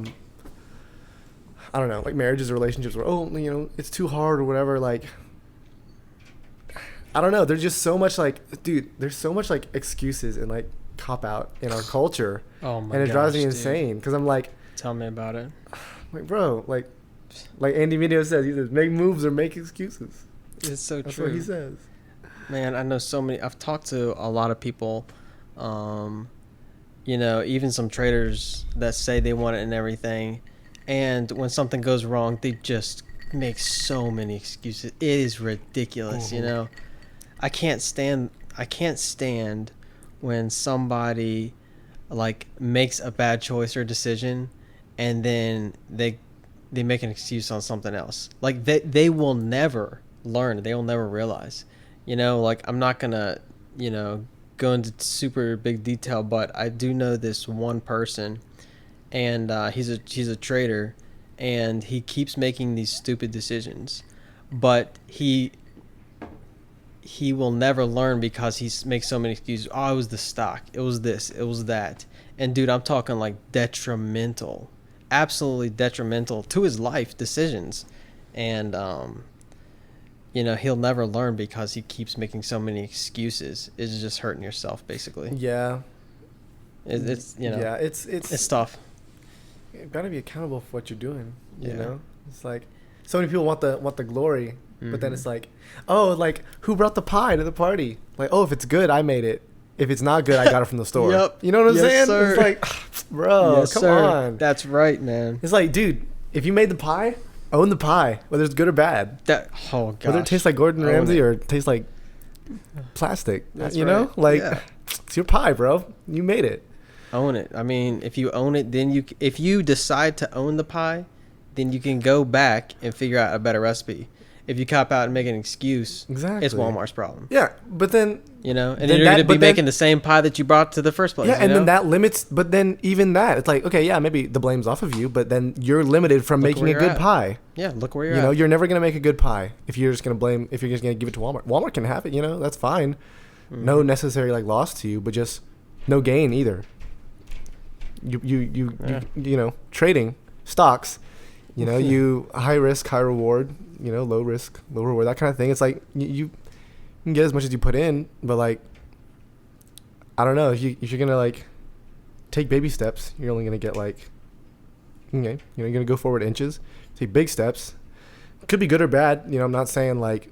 Speaker 1: don't know, like marriages or relationships where, oh, it's too hard or whatever, like, I don't know. There's just so much like, dude. There's so much like excuses and like cop out in our culture.
Speaker 2: Oh my!
Speaker 1: And it drives me
Speaker 2: dude.
Speaker 1: insane because I'm like,
Speaker 2: tell me about it.
Speaker 1: Like, bro, like Andy Video says, he says, make moves or make excuses.
Speaker 2: It's so
Speaker 1: That's
Speaker 2: true.
Speaker 1: what he says.
Speaker 2: Man, I know so many. I've talked to a lot of people. You know, even some traders that say they want it and everything, and when something goes wrong, they just make so many excuses. It is ridiculous. You know, I can't stand when somebody like makes a bad choice or decision, and then they make an excuse on something else. Like they will never learn. They will never realize. You know, like I'm not gonna, you know, go into super big detail, but I do know this one person, and he's a trader, and he keeps making these stupid decisions, but he will never learn because he makes so many excuses. Oh, it was the stock. It was this. It was that. And dude, I'm talking like detrimental, absolutely detrimental to his life decisions, and you know, he'll never learn because he keeps making so many excuses. It's just hurting yourself, basically.
Speaker 1: Yeah.
Speaker 2: It's you know.
Speaker 1: Yeah, it's
Speaker 2: tough.
Speaker 1: You gotta be accountable for what you're doing. You
Speaker 2: Yeah.
Speaker 1: know, it's like so many people want the glory, but then it's like, oh, like who brought the pie to the party? Like, oh, if it's good, I made it. If it's not good, I got it from the store.
Speaker 2: Yep.
Speaker 1: You know what I'm
Speaker 2: Yes,
Speaker 1: saying?
Speaker 2: sir.
Speaker 1: It's like, bro,
Speaker 2: Yes,
Speaker 1: come
Speaker 2: sir.
Speaker 1: on.
Speaker 2: That's right, man.
Speaker 1: It's like, dude, if you made the pie, own the pie, whether it's good or bad.
Speaker 2: Oh gosh.
Speaker 1: Whether it tastes like Gordon
Speaker 2: Own
Speaker 1: Ramsay
Speaker 2: it.
Speaker 1: or it tastes like plastic.
Speaker 2: That's
Speaker 1: you
Speaker 2: right.
Speaker 1: know? Like,
Speaker 2: Yeah.
Speaker 1: it's your pie, bro. You made it.
Speaker 2: Own it. I mean, if you own it, then if you decide to own the pie, then you can go back and figure out a better recipe. If you cop out and make an excuse,
Speaker 1: Exactly.
Speaker 2: it's Walmart's problem.
Speaker 1: Yeah, but then
Speaker 2: You know, and
Speaker 1: Then
Speaker 2: then you're
Speaker 1: that-
Speaker 2: going to be
Speaker 1: but then-
Speaker 2: making the same pie that you brought to the first place.
Speaker 1: yeah,
Speaker 2: you
Speaker 1: and
Speaker 2: know?
Speaker 1: then that limits. But then even that, it's like, okay, yeah, maybe the blame's off of you, but then you're limited from
Speaker 2: Look
Speaker 1: making
Speaker 2: where
Speaker 1: a
Speaker 2: you're
Speaker 1: good
Speaker 2: at.
Speaker 1: pie.
Speaker 2: Yeah, look where you're
Speaker 1: You know,
Speaker 2: at.
Speaker 1: you're never gonna make a good pie if you're just gonna blame. If you're just gonna give it to Walmart. Walmart can have it. You know, that's fine. No necessary like loss to you, but just no gain either. You know, trading stocks. You know, you high risk, high reward. You know, low risk, low reward. That kind of thing. It's like you can get as much as you put in, but like, I don't know. If you're gonna like take baby steps, you're only gonna get like, okay, you know, you're gonna go forward inches. Take big steps. Could be good or bad. You know, I'm not saying like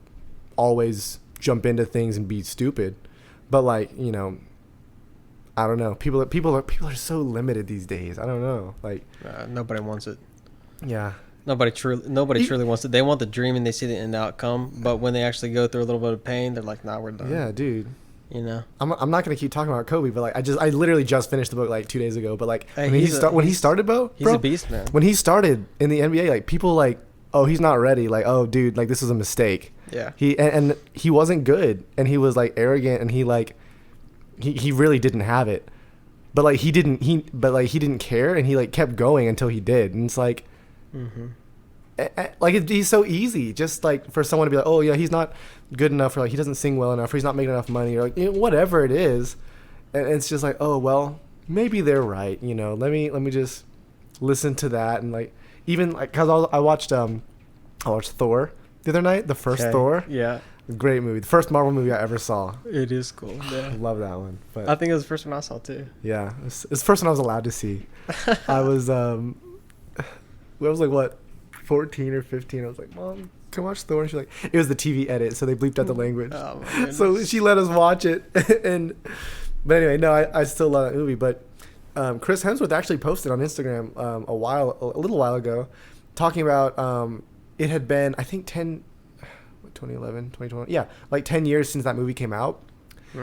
Speaker 1: always jump into things and be stupid, but like, you know, I don't know. People are so limited these days. I don't know. Like,
Speaker 2: Nobody wants it.
Speaker 1: yeah.
Speaker 2: Nobody truly wants it. They want the dream and they see the end outcome, but when they actually go through a little bit of pain, they're like, "Nah, we're done."
Speaker 1: Yeah, dude.
Speaker 2: You know.
Speaker 1: I'm not gonna keep talking about Kobe, but like I literally just finished the book like 2 days ago. But like
Speaker 2: Hey,
Speaker 1: when he started, bro,
Speaker 2: He's a beast, man.
Speaker 1: when he started in the NBA, like people like, oh, he's not ready. Like, oh, dude, like this was a mistake.
Speaker 2: Yeah.
Speaker 1: And he wasn't good, and he was like arrogant, and he like he really didn't have it. But like he didn't care, and he like kept going until he did, and it's like.
Speaker 2: Mm-hmm.
Speaker 1: Like he's so easy, just like for someone to be like, oh yeah, he's not good enough, or like he doesn't sing well enough, or he's not making enough money, or like, you know, whatever it is, and it's just like, oh well, maybe they're right, you know. Let me just listen to that, and like even like cause I watched Thor the other night, the first Thor,
Speaker 2: Yeah.
Speaker 1: great movie, the first Marvel movie I ever saw.
Speaker 2: It is cool.
Speaker 1: I
Speaker 2: Yeah.
Speaker 1: love that one, but
Speaker 2: I think it was the first one I saw too.
Speaker 1: yeah, it's the first one I was allowed to see. I was like what, 14 or 15. I was like, Mom, can I watch Thor? And she's like, it was the TV edit, so they bleeped out the language.
Speaker 2: Oh, my goodness.
Speaker 1: So she let us watch it. But anyway, no, I still love that movie. But Chris Hemsworth actually posted on Instagram a little while ago, talking about it had been, I think 2011, 2012, yeah, like 10 years since that movie came out.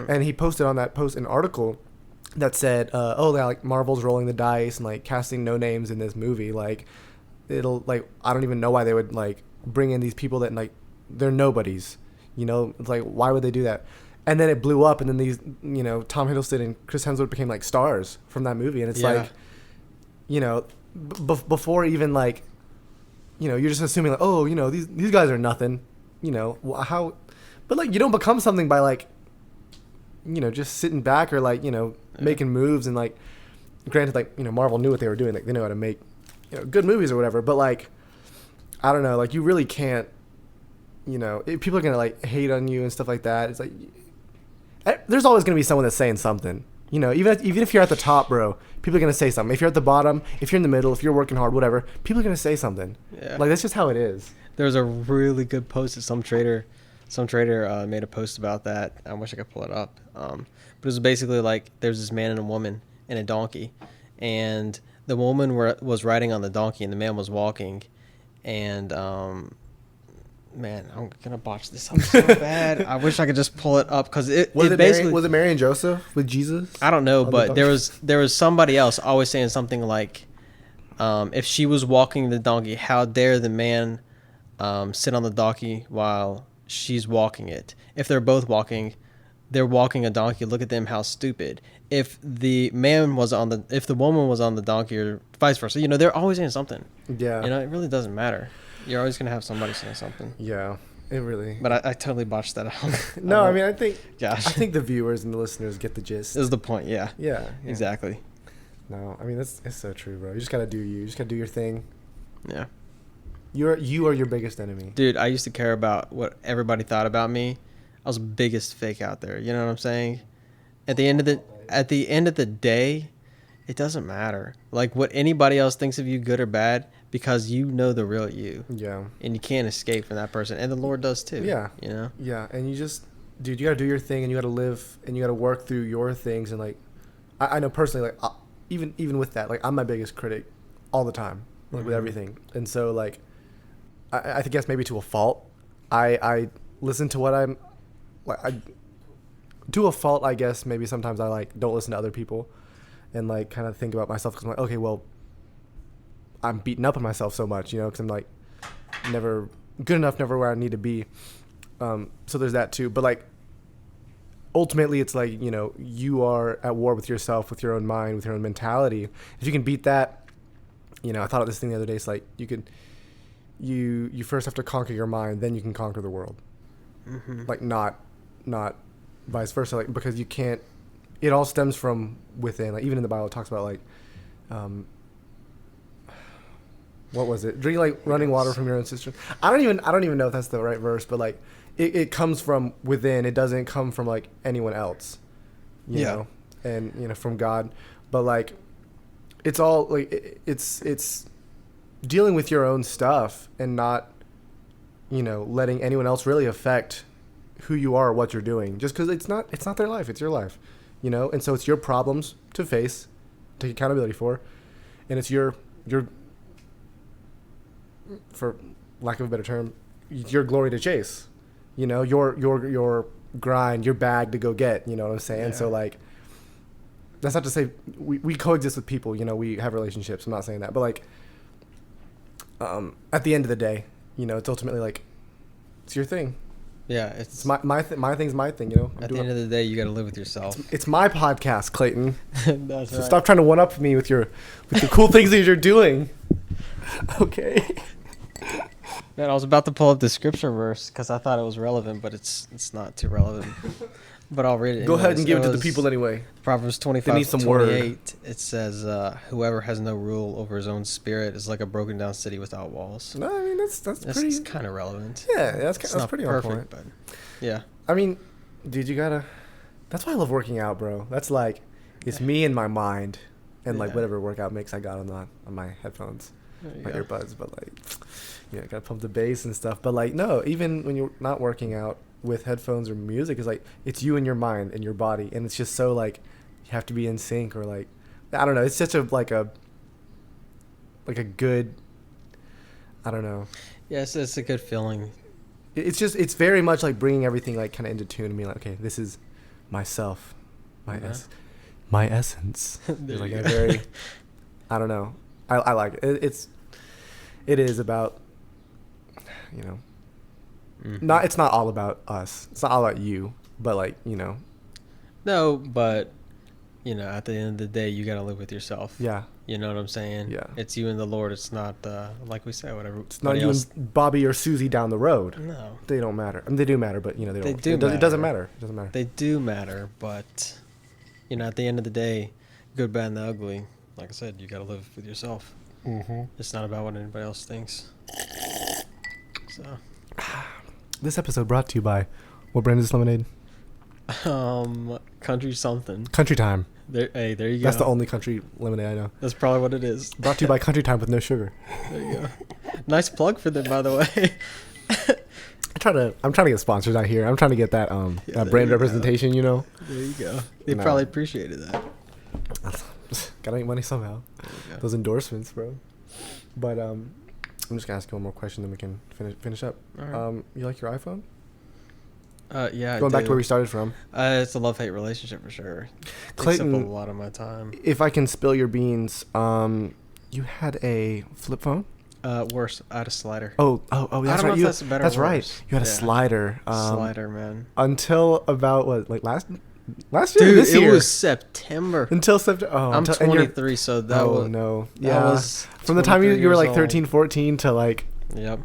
Speaker 1: And he posted on that post an article that said, oh yeah, like Marvel's rolling the dice and like casting no names in this movie, like it'll like, I don't even know why they would like bring in these people that like they're nobodies, you know. It's like, why would they do that? And then it blew up, and then these, you know, Tom Hiddleston and Chris Hemsworth became like stars from that movie, and it's like, you know, before even like, you know, you're just assuming like, oh, you know, these guys are nothing, you know, how, but like you don't become something by like, you know, just sitting back or like, you know, making moves. And like, granted, like, you know, Marvel knew what they were doing, like they know how to make, you know, good movies or whatever, but like, I don't know, like you really can't people are gonna like hate on you and stuff like that. It's like there's always gonna be someone that's saying something. Even if you're at the top, bro, people are gonna say something. If you're at the bottom, if you're in the middle, if you're working hard, whatever, people are gonna say something.
Speaker 2: Yeah.
Speaker 1: Like that's just how it is.
Speaker 2: There was a really good post that some trader made a post about that. I wish I could pull it up. But it was basically like there's this man and a woman and a donkey, and the woman was riding on the donkey and the man was walking, and man, I'm gonna botch this up so bad. I wish I could just pull it up because
Speaker 1: was it Mary and Joseph with Jesus?
Speaker 2: I don't know, but there was somebody else always saying something like, if she was walking the donkey, how dare the man sit on the donkey while she's walking it? If they're both walking, they're walking a donkey. Look at them, how stupid. If the woman was on the donkey, or vice versa, they're always saying something.
Speaker 1: Yeah.
Speaker 2: It really doesn't matter. You're always gonna have somebody saying something.
Speaker 1: Yeah, it really.
Speaker 2: But I totally botched that out.
Speaker 1: No, I mean I think the viewers and the listeners get the gist.
Speaker 2: Is the point? Yeah.
Speaker 1: Yeah.
Speaker 2: Exactly.
Speaker 1: No, I mean it's so true, bro. You just gotta do you. You just gotta do your thing.
Speaker 2: Yeah.
Speaker 1: You are your biggest enemy.
Speaker 2: Dude, I used to care about what everybody thought about me. I was the biggest fake out there. You know what I'm saying? At the end of the day, it doesn't matter. Like what anybody else thinks of you, good or bad, because you know the real you.
Speaker 1: Yeah.
Speaker 2: And you can't escape from that person, and the Lord does too.
Speaker 1: Yeah. Yeah, and you just, dude, you gotta do your thing, and you gotta live, and you gotta work through your things, and like, I know personally, like, even with that, like, I'm my biggest critic all the time, like, with everything, and so like, I think that's maybe to a fault. I listen to what I'm, like, to a fault, I guess. Maybe sometimes I like don't listen to other people, and like kind of think about myself because I'm like, okay, well, I'm beating up on myself so much, because I'm like never good enough, never where I need to be. So there's that too. But like ultimately, it's like you are at war with yourself, with your own mind, with your own mentality. If you can beat that, I thought of this thing the other day. It's like you first have to conquer your mind, then you can conquer the world. Mm-hmm. Like not vice versa. Like because you can't. It all stems from within. Like even in the Bible, it talks about like. What was it? Drink like running water from your own cistern. I don't even know if that's the right verse, but like it comes from within. It doesn't come from like anyone else, you know, and from God. But like it's all like it's dealing with your own stuff and not letting anyone else really affect who you are or what you're doing. Just because it's not their life, it's your life, and so it's your problems to face, take accountability for, and it's your for lack of a better term, your glory to chase, your grind, your bag to go get, you know what I'm saying? Yeah. So like, that's not to say we coexist with people, we have relationships. I'm not saying that, but like, at the end of the day, it's ultimately like, it's your thing.
Speaker 2: Yeah.
Speaker 1: It's my thing's my thing,
Speaker 2: At the end of the day, you got to live with yourself.
Speaker 1: It's my podcast, Clayton.
Speaker 2: That's
Speaker 1: so
Speaker 2: right.
Speaker 1: Stop trying to one up me with the cool things that you're doing. Okay.
Speaker 2: Man, I was about to pull up the scripture verse because I thought it was relevant, but it's not too relevant. But I'll read it.
Speaker 1: Go ahead and give it to the people anyway.
Speaker 2: Proverbs 25:28. It says, "Whoever has no rule over his own spirit is like a broken down city without walls."
Speaker 1: No, I mean that's pretty
Speaker 2: kind of relevant.
Speaker 1: Yeah, that's pretty
Speaker 2: perfect,
Speaker 1: on point.
Speaker 2: But yeah.
Speaker 1: I mean, dude, that's why I love working out, bro. That's like, it's me and my mind, and like whatever workout mix I got on my headphones, my earbuds. But like, I gotta pump the bass and stuff. But like, no, even when you're not working out with headphones or music, it's like it's you and your mind and your body, and it's just so like you have to be in sync, or like I don't know. It's such a good, I don't know.
Speaker 2: Yes, it's a good feeling.
Speaker 1: It's very much like bringing everything like kind of into tune and being like, okay, this is myself, my essence. It's like a very, I don't know. I like it. It is about,
Speaker 2: Mm-hmm.
Speaker 1: It's not all about us. It's not all about you, but like,
Speaker 2: No, but at the end of the day, you got to live with yourself.
Speaker 1: Yeah.
Speaker 2: You know what I'm saying?
Speaker 1: Yeah.
Speaker 2: It's you and the Lord. It's not like we say, whatever.
Speaker 1: It's not you and Bobby or Susie down the road.
Speaker 2: No.
Speaker 1: They don't matter. I mean, they do matter, but they don't. It doesn't matter. It doesn't matter.
Speaker 2: They do matter, but at the end of the day, good, bad, and the ugly. Like I said, you got to live with yourself.
Speaker 1: Mm-hmm.
Speaker 2: It's not about what anybody else thinks. So.
Speaker 1: This episode brought to you by, what brand is this lemonade?
Speaker 2: Country something.
Speaker 1: Country Time.
Speaker 2: There you go.
Speaker 1: That's the only country lemonade I know.
Speaker 2: That's probably what it is.
Speaker 1: Brought to you by Country Time with no sugar.
Speaker 2: There you go. Nice plug for them, by the way.
Speaker 1: I'm trying to get sponsors out here. I'm trying to get that brand representation, you know.
Speaker 2: There you go. They probably appreciated that.
Speaker 1: Gotta make money somehow. Those endorsements, bro. But I'm just gonna ask you one more question, then we can finish up.
Speaker 2: Right.
Speaker 1: You like your iPhone?
Speaker 2: Yeah.
Speaker 1: Going back to where we started from.
Speaker 2: It's a love-hate relationship for sure.
Speaker 1: Clayton,
Speaker 2: takes up a lot of my time.
Speaker 1: If I can spill your beans, you had a flip phone.
Speaker 2: Worse, I had a slider.
Speaker 1: Oh, that's
Speaker 2: I don't
Speaker 1: right.
Speaker 2: know if that's better.
Speaker 1: That's
Speaker 2: or
Speaker 1: right.
Speaker 2: worse.
Speaker 1: You had a slider.
Speaker 2: Slider, man.
Speaker 1: Until about what, like last year?
Speaker 2: Dude,
Speaker 1: this year?
Speaker 2: It was September.
Speaker 1: Until September. Oh,
Speaker 2: I'm 23, so that was.
Speaker 1: Oh no.
Speaker 2: Yeah.
Speaker 1: That was from the time you were like 13, 14 to like.
Speaker 2: Yep.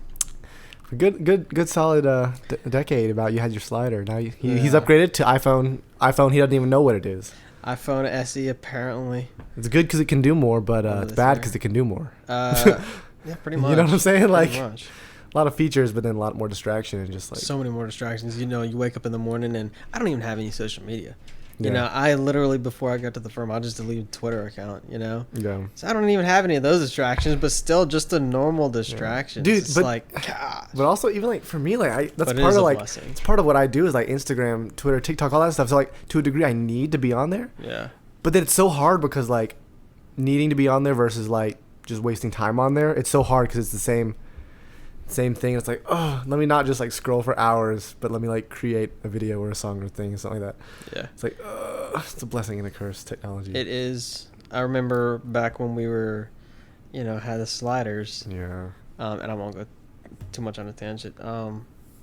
Speaker 1: A good solid decade about you had your slider. Now he's upgraded to iPhone. He doesn't even know what it is.
Speaker 2: iPhone SE apparently.
Speaker 1: It's good because it can do more, but it's bad because it can do more.
Speaker 2: Yeah, pretty much.
Speaker 1: You know what I'm saying? Like
Speaker 2: a
Speaker 1: lot of features, but then a lot more distraction and just like
Speaker 2: so many more distractions. You know, you wake up in the morning and I don't even have any social media. You know, I literally, before I got to the firm, I just deleted Twitter account, you know?
Speaker 1: Yeah.
Speaker 2: So I don't even have any of those distractions, but still just a normal distraction.
Speaker 1: Dude,
Speaker 2: it's
Speaker 1: but,
Speaker 2: like, gosh.
Speaker 1: But also, even like for me, like that's
Speaker 2: but
Speaker 1: part of like,
Speaker 2: blessing.
Speaker 1: it's part of what I do is like Instagram, Twitter, TikTok, all that stuff. So like to a degree, I need to be on there.
Speaker 2: Yeah.
Speaker 1: But then it's so hard because like needing to be on there versus like just wasting time on there. It's so hard because it's the same thing. It's like, oh, let me not just like scroll for hours, but let me like create a video or a song or thing, something like that. Yeah. It's like, it's a blessing and a curse, technology.
Speaker 2: It is. I remember back when we were, you know, had the sliders.
Speaker 1: Yeah.
Speaker 2: And I won't go too much on a tangent.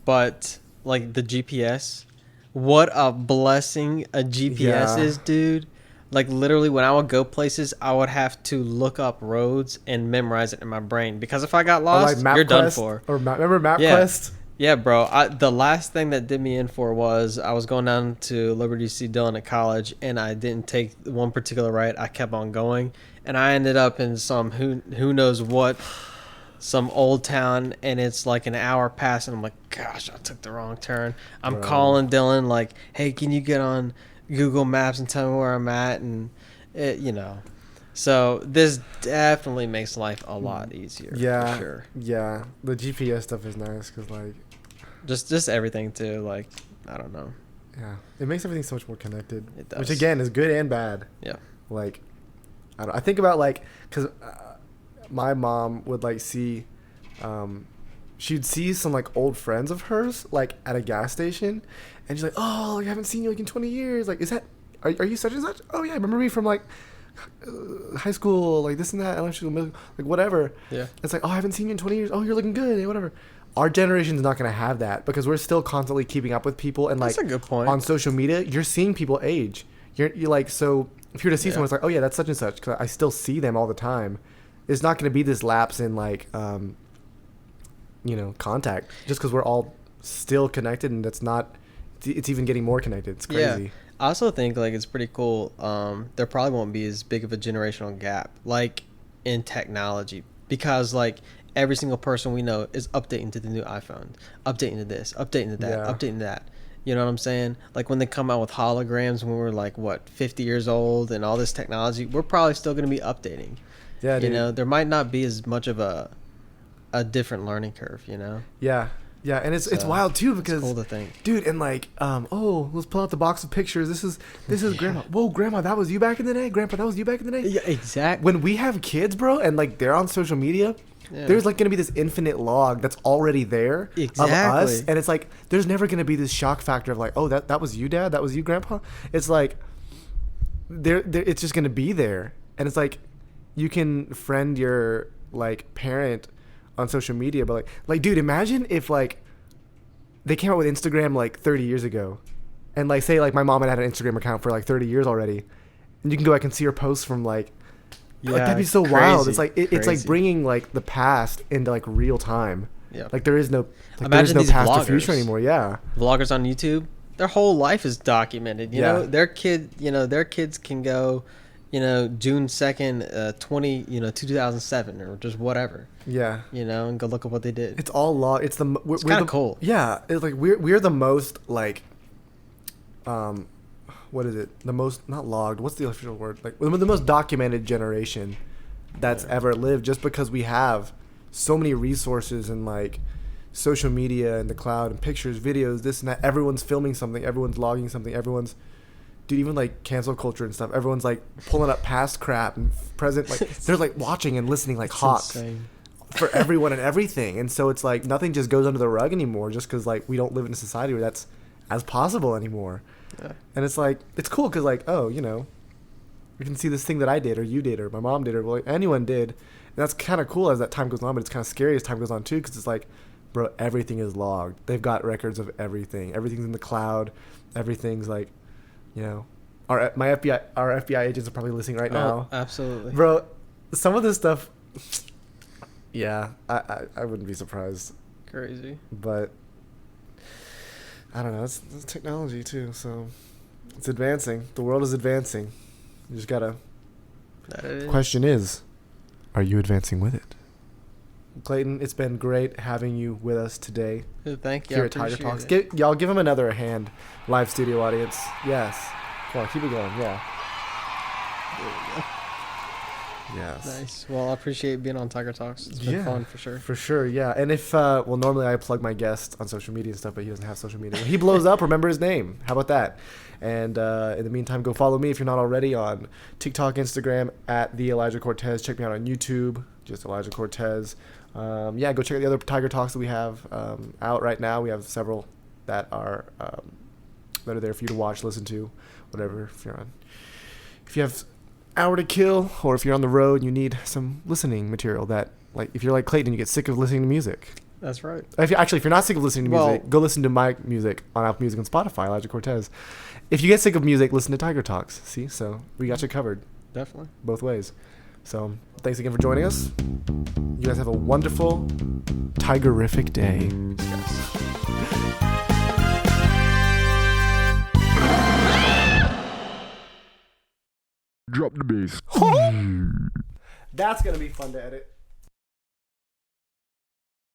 Speaker 2: But like the GPS, what a blessing a GPS is, dude. Like literally when I would go places, I would have to look up roads and memorize it in my brain because if I got lost,
Speaker 1: like
Speaker 2: you're done for.
Speaker 1: Or remember MapQuest?
Speaker 2: Yeah, bro. The last thing that did me in for was I was going down to Liberty C. Dillon at college, and I didn't take one particular right. I kept on going, and I ended up in some who knows what, some old town, and it's like an hour past, and I'm like, gosh, I took the wrong turn. I'm calling Dylan like, hey, can you get on Google Maps and tell me where I'm at, and it, you know. So this definitely makes life a lot easier.
Speaker 1: Yeah,
Speaker 2: for sure.
Speaker 1: Yeah, the GPS stuff is nice because like,
Speaker 2: just everything too. Like, I don't know.
Speaker 1: Yeah, it makes everything so much more connected.
Speaker 2: It does.
Speaker 1: Which again is good and bad.
Speaker 2: Yeah.
Speaker 1: Like, I think about like, cause my mom would like see, she'd see some like old friends of hers like at a gas station, and she's like, oh, I haven't seen you like in 20 years. Like, is that are you such and such? Oh yeah, remember me from like high school, like this and that, elementary school, middle, like whatever. Yeah. It's like, oh, I haven't seen you in 20 years. Oh, you're looking good. Yeah, whatever. Our generation's not going to have that because we're still constantly keeping up with people, and like
Speaker 2: that's a good point.
Speaker 1: On social media, you're seeing people age. You're like, so if you're to see someone, it's like, oh yeah, that's such and such because I still see them all the time. It's not going to be this lapse in like, you know, contact just because we're all still connected, and that's not. It's even getting more connected. It's crazy.
Speaker 2: Yeah. I also think like it's pretty cool. There probably won't be as big of a generational gap like in technology because like every single person we know is updating to the new iPhone, updating to this, updating to that, updating to that. You know what I'm saying? Like when they come out with holograms when we're like, what, 50 years old and all this technology, we're probably still going to be updating. Yeah, dude. You know, there might not be as much of a different learning curve, you know?
Speaker 1: Yeah. Yeah, and it's wild too because
Speaker 2: it's cool to think,
Speaker 1: dude. And like, oh, let's pull out the box of pictures. This is Grandma. Whoa, Grandma, that was you back in the day. Grandpa, that was you back in the day.
Speaker 2: Yeah, exactly.
Speaker 1: When we have kids, bro, and like they're on social media, there's like gonna be this infinite log that's already there of us, and it's like there's never gonna be this shock factor of like, oh, that was you, Dad, that was you, Grandpa. It's like it's just gonna be there, and it's like you can friend your like parent on social media, but like dude, imagine if like they came out with Instagram like 30 years ago, and like say like my mom had an Instagram account for like 30 years already, and you can go back and see her posts from like that'd be so wild. It's like it's like bringing like the past into like real time. Yeah, like there is no past or future anymore. Yeah,
Speaker 2: vloggers on YouTube, their whole life is documented. You know, their kids can go, June 2nd, 2007 or just whatever,
Speaker 1: Yeah.
Speaker 2: and go look at what they did.
Speaker 1: It's all log. It's we're
Speaker 2: kind of
Speaker 1: the,
Speaker 2: cool.
Speaker 1: Yeah. It's like we're the most like, what is it? The most not logged. What's the official word? Like we're the most documented generation that's ever lived, just because we have so many resources and like social media and the cloud and pictures, videos, this and that. Everyone's filming something. Everyone's logging something. Everyone's, dude, even like cancel culture and stuff. Everyone's like pulling up past crap and present. Like they're like watching and listening like hawks for everyone and everything. And so it's like nothing just goes under the rug anymore, just because like we don't live in a society where that's as possible anymore. Yeah. And it's like it's cool because like we can see this thing that I did or you did or my mom did or like anyone did. And that's kind of cool as that time goes on, but it's kind of scary as time goes on too, because it's like, bro, everything is logged. They've got records of everything. Everything's in the cloud. Everything's like, our FBI agents are probably listening right now.
Speaker 2: Oh, absolutely,
Speaker 1: bro. Some of this stuff, yeah, I wouldn't be surprised.
Speaker 2: Crazy,
Speaker 1: but I don't know. It's technology too, so it's advancing. The world is advancing. You just gotta. The question is, are you advancing with it? Clayton, it's been great having you with us today.
Speaker 2: Thank you.
Speaker 1: Here at Tiger Talks. Y'all give him another hand, live studio audience. Yes. Come on, keep it going. Yeah.
Speaker 2: There we go.
Speaker 1: Yes.
Speaker 2: Nice. Well, I appreciate being on Tiger Talks. It's been fun for sure.
Speaker 1: For sure, yeah. And if, normally I plug my guest on social media and stuff, but he doesn't have social media. When he blows up, remember his name. How about that? And in the meantime, go follow me if you're not already on TikTok, Instagram, at the Elijah Cortez. Check me out on YouTube, just Elijah Cortez. Go check out the other Tiger Talks that we have out right now. We have several that are there for you to watch, listen to, whatever. If you have hour to kill, or if you're on the road and you need some listening material that, like, if you're like Clayton, you get sick of listening to music.
Speaker 2: That's right.
Speaker 1: If you're not sick of listening to music, go listen to my music on Apple Music and Spotify, Elijah Cortez. If you get sick of music, listen to Tiger Talks. See, so we got you covered.
Speaker 2: Definitely.
Speaker 1: Both ways. So thanks again for joining us. You guys have a wonderful, tigerific day. Drop the bass. That's going to be fun to edit.